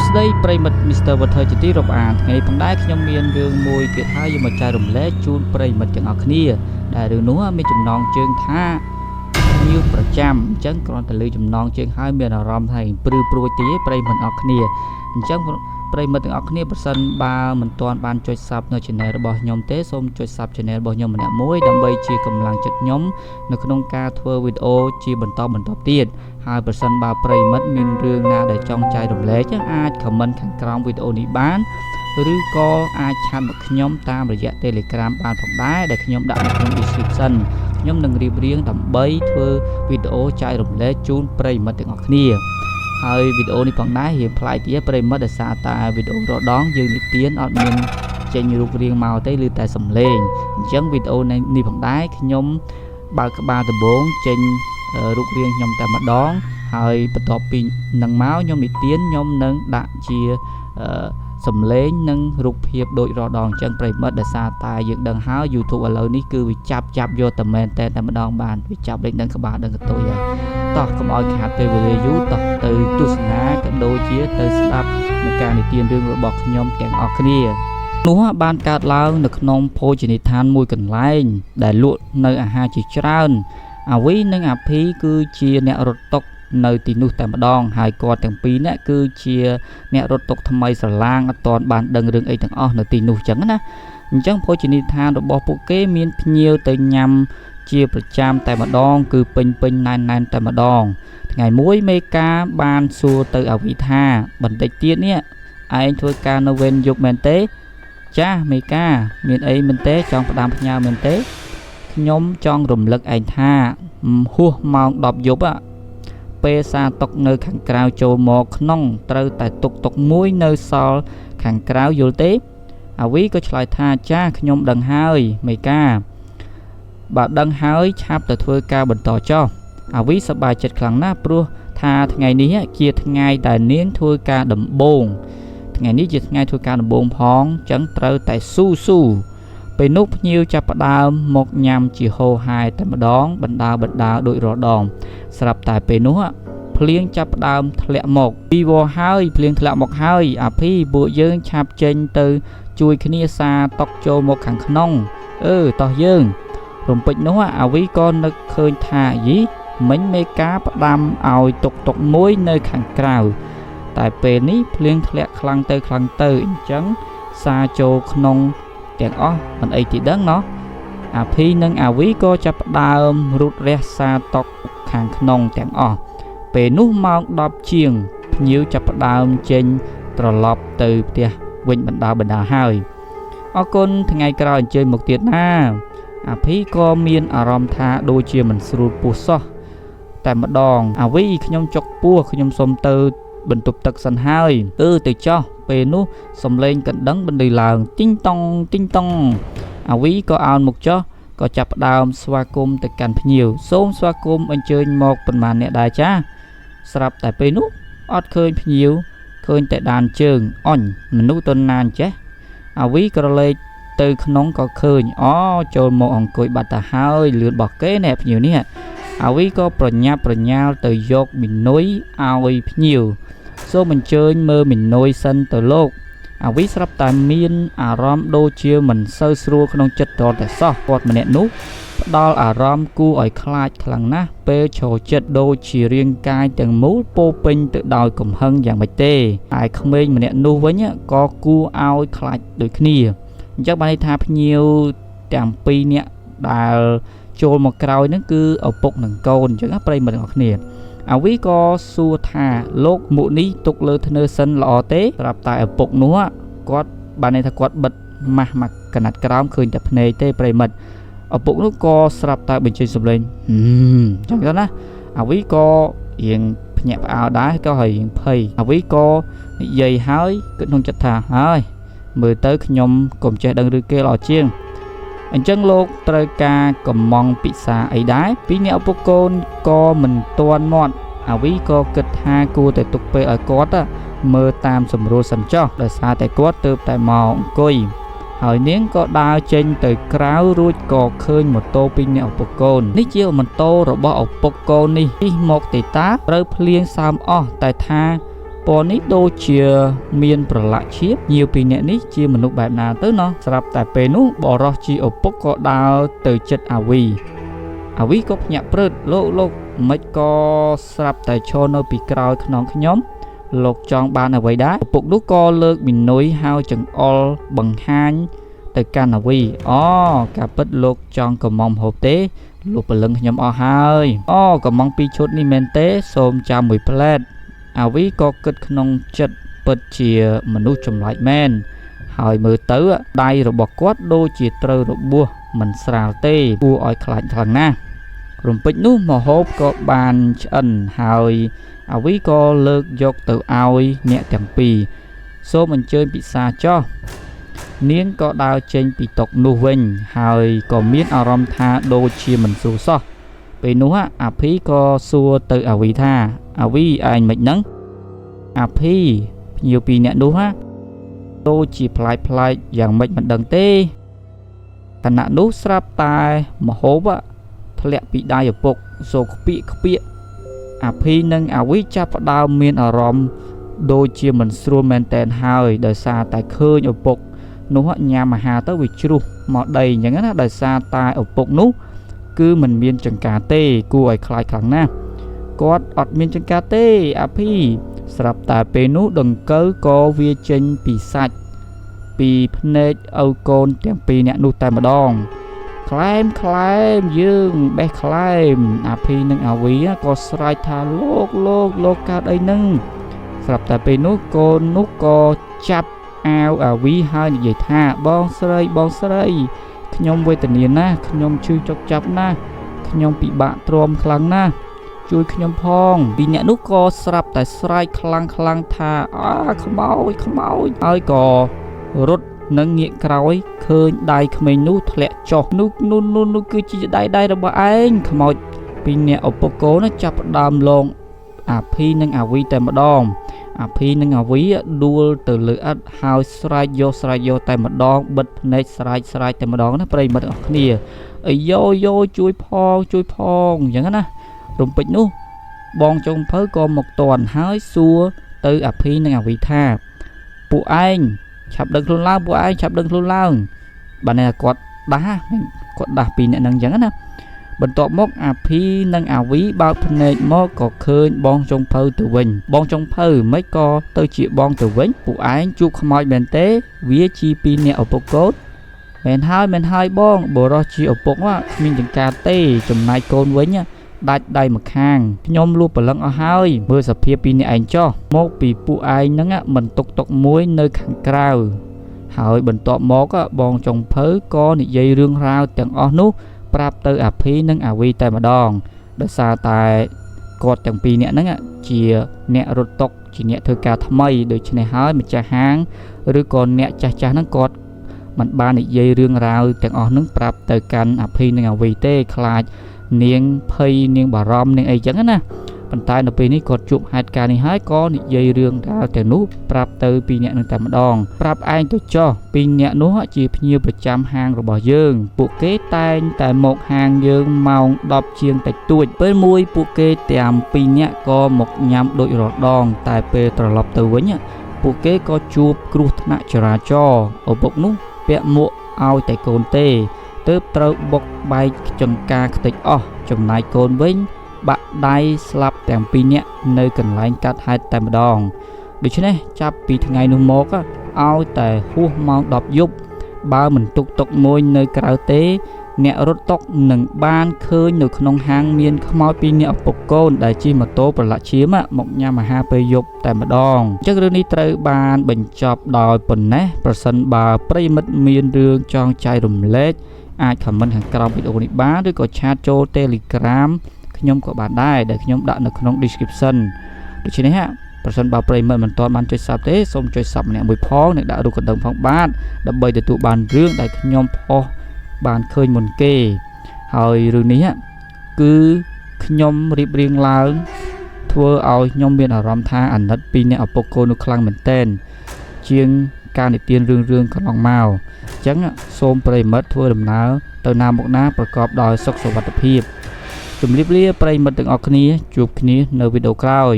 ស្ដីប្រិមិត្ត Mr. Water ជាទីរាប់អានថ្ងៃផងដែរខ្ញុំមានរឿងមួយទៀតហើយយកមកចែករំលែកជូនប្រិមិត្តទាំងអស់គ្នាដែលរឿងនោះមានចំណងជើងថាញៀវប្រចាំអញ្ចឹងគ្រាន់តែលើចំណងជើងហើយមានអារម្មណ៍ថាព្រឺព្រួយទីប្រិមិត្តអស់គ្នាអញ្ចឹងប្រិមិត្តទាំងអស់គ្នាប្រសិនបើមិនទាន់បានចុច Sub នៅ Channel របស់ខ្ញុំទេសូមចុច Sub Channel របស់ខ្ញុំម្នាក់មួយដើម្បីជាកម្លាំងចិត្តខ្ញុំនៅក្នុងការធ្វើវីដេអូជាបន្តទៀតហើយប្រសិនបើប្រិមិត្តមានរឿងណាដែលចង់ចែករំលែកអាច comment ខាងក្រោមវីដេអូនេះបានឬក៏អាចឆាតមកខ្ញុំតាមរយៈ Telegram បានផងដែរដែលខ្ញុំដាក់នៅក្នុង description ខ្ញុំនឹងរៀបរៀងដើម្បីធ្វើវីដេអូចែករំលែកជូនប្រិមិត្តទាំងអស់គ្នាហើយវីដេអូនេះផងដែររៀងប្លែកទៀតប្រិមិត្តដោយសារតែវីដេអូរដងយើងនិទានអត់មានចេញរូបរាងមកទេឬតែសំឡេងអញ្ចឹងវីដេអូនេះផងដែរខ្ញុំបើកក្បាលដំបូងចេញរូបរាងខ្ញុំតែម្ដងហើយបន្ទាប់ពីនឹងមកខ្ញុំនិទានខ្ញុំនឹងដាក់ជាសំឡេងនិងរូបភាពដូចរដងអញ្ចឹងប្រិមិត្តដោយសារតែយើងដឹងហើយ YouTube ឥឡូវនេះគឺវាចាប់យកតែមែនតែម្ដងបានវាចាប់លេខដឹងក្បាលដឹងកតុយហើយតោះកុំឲ្យខាតពេលវេលាយូរតោះទៅទស្សនាក៏ដូចជាទៅស្ដាប់នៃការនិទានរឿងរបស់ខ្ញុំទាំងអស់គ្នានោះបានកើតឡើងនៅក្នុងភោជនីយដ្ឋានមួយកន្លែងដែលលក់នៅអាហារជាច្រើនអាវីនិងអាភីគឺជាអ្នករត់តុនៅទីនោះតែម្ដងហើយគាត់ទាំងពីរនាក់គឺជាអ្នករត់តុថ្មីស្រឡាងអត់ទាន់បានដឹងរឿងអីទាំងអស់នៅទីនោះចឹងណាអញ្ចឹងភោជនីយដ្ឋានរបស់ពួកគេមានភ្ញៀវទៅញ៉ាំជាប្រចាំតែម្ដងគឺពេញណែនតែម្ដងថ្ងៃមួយមេការបានសួរទៅអាវីថាបន្តិចទៀតនេះឯងធ្វើការនៅវេនយប់មែនទេចាមេការមានអីមែនទេចង់ផ្ដាំផ្ញើមែនទេខ្ញុំចង់រំលឹកឯងថាហួសម៉ោង10យប់ពេលសារតុកនៅខាងក្រៅចូលមកក្នុងត្រូវតែតុកមួយនៅសល់ខាងក្រៅយល់ទេអាវីក៏ឆ្លើយថាចាខ្ញុំដឹងហើយមេការបើដឹងហើយឆាប់ទៅធ្វើការបន្តចុះអាវីសប្បាយចិត្តខ្លាំងណាស់ព្រោះថាថ្ងៃនេះជាថ្ងៃដែលនាងធ្វើការដំបូងថ្ងៃនេះជាថ្ងៃធ្វើការដំបូងផងចឹងត្រូវតែស៊ូពេលនោះភ្ញៀវចាប់ផ្ដើមមកញ៉ាំជាហូរហែតែម្ដងបណ្ដាដូចរដងស្រាប់តែពេលនោះភ្លៀងចាប់ផ្ដើមធ្លាក់មកពីវហើយភ្លៀងធ្លាក់មកហើយអាភីពួកយើងឆាប់ចេញទៅជួយគ្នាសារតុកចូលមកខាងក្នុងតោះយើងរំពេចនោះអាវីក៏នឹកឃើញថាយីមិញមេការផ្ដាំឲ្យតុកមួយនៅខាងក្រៅតែពេលនេះភ្លៀងធ្លាក់ខ្លាំងទៅអញ្ចឹងសារចូលក្នុងទាំងអស់មិនអីទីដឹងណោះអាភីនិងអាវីក៏ចាប់ផ្ដើមរត់រះសារតុកខាងក្នុងទាំងអស់ពេលនោះម៉ោង10ជាងភ្ញៀវចាប់ផ្ដើមចេញត្រឡប់ទៅផ្ទះវិញបណ្ដាហើយអរគុណថ្ងៃក្រោយអញ្ជើញមកទៀតណាអាភីក៏មានអារម្មណ៍ថាដូចជាមិនស្រួលពោះសោះតែម្ដងអាវីខ្ញុំចុកពោះខ្ញុំសុំទៅបន្ទប់ទឹកសិនហើយទៅចោះពេលនោះសំឡេងកណ្ដឹងបន្លឺឡើងទីងតង់អាវីក៏អោនមុខចោះក៏ចាប់ផ្ដើមស្វាគមន៍ទៅកាន់ភ្ញៀវសូមស្វាគមន៍អញ្ជើញមកប៉ុន្មានអ្នកដែរចាស្រាប់តែពេលនោះអត់ឃើញភ្ញៀវឃើញតែដានជើងអញមនុស្សតណានចេះអាវីក៏រលែកទៅក្នុងក៏ឃើញចូលមកអង្គុយបាត់ទៅហើយលឿនរបស់គេណែភ្ញៀវនេះអាវីក៏ប្រញាប់ប្រញាល់ទៅយកមីនុយឲ្យភ្ញៀវសូមអញ្ជើញមើលមីនុយសិនទៅលោកអាវីស្រាប់តែមានអារម្មណ៍ដូចជាមិនសូវស្រួលក្នុងចិត្តតតែសោះគាត់ម្នាក់នោះផ្ដល់អារម្មណ៍គួរឲ្យខ្លាចខ្លាំងណាស់ពេលឈរចិត្តដូចជារាងកាយទាំងមូលពោពេញទៅដោយកំហឹងយ៉ាងម៉េចទេឯក្មេងម្នាក់នោះវិញក៏គួរឲ្យខ្លាចដូចគ្នាអញ្ចឹងបានន័យថាភ្ញៀវទាំងពីរនាក់ដែលចូលមកក្រោយហ្នឹងគឺឪពុកនិងកូនអញ្ចឹងប្រិយមិត្តទាំងអស់គ្នាអាវីក៏សួរថាលោកមុខនេះទុកលើធ្នើសិនល្អទេប្រាប់តែឪពុកនោះគាត់បានន័យថាគាត់បិទម៉ាស់មកកណាត់ក្រោមឃើញតែភ្នែកទេប្រិយមិត្តឪពុកនោះក៏ស្រាប់តែបញ្ចេញសម្លេងចឹងទៅណាអាវីក៏រៀងភ្ញាក់ផ្អើលដែរក៏រៀងភ័យអាវីក៏និយាយហើយគិតក្នុងចិត្តថាហើយមើលទៅខ្ញុំកុំចេះដឹងឬគេល្អជាងអញ្ចឹងលោកត្រូវការកំងពិសាអីដែរពីអ្នកឪពុកកូនក៏មិនទាន់មាត់អាវីក៏គិតថាគួរតែទុកពេលឲ្យគាត់មើលតាមសម្រួលសិនចុះដោយសារតែគាត់ទើបតែមកអង្គុយហើយនាងក៏ដើរចេញទៅក្រៅរួចក៏ឃើញម៉ូតូពីអ្នកឪពុកកូននេះជាម៉ូតូរបស់ឪពុកកូននេះជិះមកទេតាត្រូវភ្លៀងសើមអស់តែថា ពណ៌នេះដូចជាមានប្រឡាក់ឈាមញៀវពីអ្នកនេះជាមនុស្សបែបណាទៅណោះស្រាប់តែពេលនោះបរោះជាឪពុកក៏ដើរទៅចិត្តអាវីក៏ភ្ញាក់ព្រឹតលោកមិនក៏ស្រាប់តែឈរនៅពីក្រោយខ្នងខ្ញុំលោកចង់បានអ្វីដែរឪពុកនោះក៏លើកមីនុយហើយចង្អុលបង្ហាញទៅកាន់អាវីការពិតលោកចង់កំងហូបទេលោកព្រលឹងខ្ញុំអស់ហើយកំង2ឈុតនេះមែនទេសូមចាំមួយផ្លែតអាវីក៏គិតក្នុងចិត្តពិតជាមនុស្សចម្លែកមែនហើយមើលទៅដៃរបស់គាត់ដូចជាត្រូវរបួសមិនស្រាលទេគួរឲ្យខ្លាចខ្លាំងណាស់រំពេចនោះម្ហូបក៏បានឆ្អិនហើយអាវីក៏លើកយកទៅឲ្យអ្នកទាំងពីរសូមអញ្ជើញពិសាចុះនាងក៏ដើរចេញពីតុនោះវិញហើយក៏មានអារម្មណ៍ថាដូចជាមិនស្រួលសោះពេលនោះអាភីក៏សួរទៅអាវីថាអាវីឯងមិនហ្នឹងអាភីភ្ញៀវពីរអ្នកនោះដូចជាប្លែកយ៉ាងម៉េចមិនដឹងទេខណៈនោះស្រាប់តែម្ហូបធ្លាក់ពីដៃឪពុកសូខ្ពាកអាភីនិងអាវីចាប់ផ្ដើមមានអារម្មណ៍ដូចជាមិនស្រួលមែនតែនហើយដោយសារតែឃើញឪពុកនោះញ៉ាំអាហារទៅវាជ្រុះមកដីអញ្ចឹងណាដោយសារតែឪពុកនោះគឺមិនមានចង្ការទេគួរឲ្យខ្លាចខ្លាំងណាស់គាត់អត់មានចង្ការទេអាភីស្រាប់តែពេលនោះដង្កូវក៏វាចេញពីសាច់ពីភ្នែកឪកូនទាំងពីរអ្នកនោះតែម្ដងខ្លែមយើងបេះខ្លែមអាភីនិងអាវីក៏ស្រែកថាលោកកើតអីហ្នឹងស្រាប់តែពេលនោះកូននោះក៏ចាប់អាវអាវីហើយនិយាយថាបងស្រីខ្ញុំវេទនាណាស់ខ្ញុំឈឺចុកចាប់ណាស់ខ្ញុំពិបាកទ្រាំខ្លាំងណាស់ជួយខ្ញុំផងពីអ្នកនោះក៏ស្រាប់តែស្រែកខ្លាំងថាខ្មោចហើយក៏រត់នឹងងាកក្រោយឃើញដៃក្មេងនោះធ្លាក់ចុះនោះគឺជាដៃរបស់ឯងខ្មោចពីអ្នកឪពុកកូនចាប់ផ្ដើមលងអាភីនិងអាវីតែម្ដងអាភីនិងអាវីដួលទៅលើឥដ្ឋហើយស្រែកយកតែម្ដងបិទភ្នែកស្រែកតែម្ដងណាប្រិយមិត្តអរគ្នាអីយោជួយផងអញ្ចឹងណារំពេចនោះបងចុងភៅក៏មកតន់ហើយសួរទៅអាភីនិងអាវីថាពួកឯងឆាប់ដឹងខ្លួនឡើងបាទនេះគាត់ដាស់ពីអ្នកនឹងអញ្ចឹងណាបន្ទាប់មកអាភីនិងអាវីបើកភ្នែកមកក៏ឃើញបងចុងភៅទៅវិញបងចុងភៅមិនក៏ទៅជាបងទៅវិញពួកឯងជួបខ្មោចមែនទេវាជាពីអ្នកឪពុកកូនមែនហើយបងបរោះជាឪពុកគ្មានចង្ការទេចំណែកកូនវិញដាច់ដៃម្ខាងខ្ញុំលួចព្រលឹងអស់ហើយមើលសភាពពីអ្នកឯងចោះមកពីពួកឯងហ្នឹងមិនទុកមួយនៅខាងក្រៅហើយបន្ទាប់មកបងចុងភៅក៏និយាយរឿងរ៉ាវទាំងអស់នោះប្រាប់ទៅអាភីនិងអាវីតែម្ដងដោយសារតែគាត់ទាំងពីរនាក់ហ្នឹងជាអ្នករត់តុកជាអ្នកធ្វើការថ្មីដូច្នេះហើយម្ចាស់ហាងឬក៏អ្នកចាស់ហ្នឹងគាត់មិនបាននិយាយរឿងរ៉ាវទាំងអស់ហ្នឹងប្រាប់ទៅកាន់អាភីនិងអាវីទេខ្លាចនាងភ័យនាងបារម្ភនាងអីចឹងណាប៉ុន្តែនៅពេលនេះគាត់ជួបហេតុការណ៍នេះហើយក៏និយាយរឿងរ៉ាវទាំងនោះប្រាប់ទៅពីអ្នកនឹងតែម្ដងប្រាប់ឯងទៅចោះពីអ្នកនោះជាភ្ញៀវប្រចាំហាងរបស់យើងពួកគេតែងតែមកហាងយើងម៉ោង10ជាងតិចតួចពេលមួយពួកគេទាំងពីរនាក់ក៏មកញ៉ាំដូចរដងតែពេលត្រឡប់ទៅវិញពួកគេក៏ជួបគ្រោះថ្នាក់ចរាចរណ៍ឪពុកនោះពាក់មួកឲ្យតែកូនទេទើបត្រូវបុកបែកចង្ការខ្ទេចអស់ចំណែកកូនវិញបាក់ដៃស្លាប់ទាំងពីរនាក់នៅកន្លែងកាត់ហេតុតែម្ដងដូច្នេះចាប់ពីថ្ងៃនោះមកឲ្យតែហួសម៉ោង10យប់បើមិនទុកមួយនៅក្រៅទេអ្នករត់តុកនឹងបានឃើញនៅក្នុងហាងមានខ្មោចពីរនាក់ឪពុកកូនដែលជិះម៉ូតូប្រឡាក់ឈាមមកញ៉ាំអាហារពេលយប់តែម្ដងអញ្ចឹងរឿងនេះត្រូវបានបញ្ចប់ដោយប៉ុណ្ណេះប្រសិនបើប្រិយមិត្តមានរឿងចង់ចែករំលែកអាចខមមិនខាងក្រោមវីដេអូនេះបានឬក៏ឆាតចូល Telegram ខ្ញុំក៏បានដែរដែលខ្ញុំដាក់នៅក្នុង description ដូច្នេះប្រសិនបើប្រិយមិត្តមិនទាន់បានចុច Sub ទេសូមចុច Sub ម្នាក់មួយផងនិងដាក់រូបកណ្ដឹងផងបាទដើម្បីទទួលបានរឿងដែលខ្ញុំផុសបានឃើញមុនគេហើយរឿងនេះគឺខ្ញុំរៀបរៀងឡើងធ្វើឲ្យខ្ញុំមានអារម្មណ៍ថាអាណិតពីអ្នកឪពុកកូននោះខ្លាំងមែនទែនជាងការនិទានរឿងកន្លងមកអញ្ចឹងសូមប្រិយមិត្តធ្វើដំណើរទៅណាមកណាប្រកបដោយសុខសុវត្ថិភាពជម្រាបលាប្រិយមិត្តទាំងអស់គ្នាជួបគ្នានៅវីដេអូក្រោយ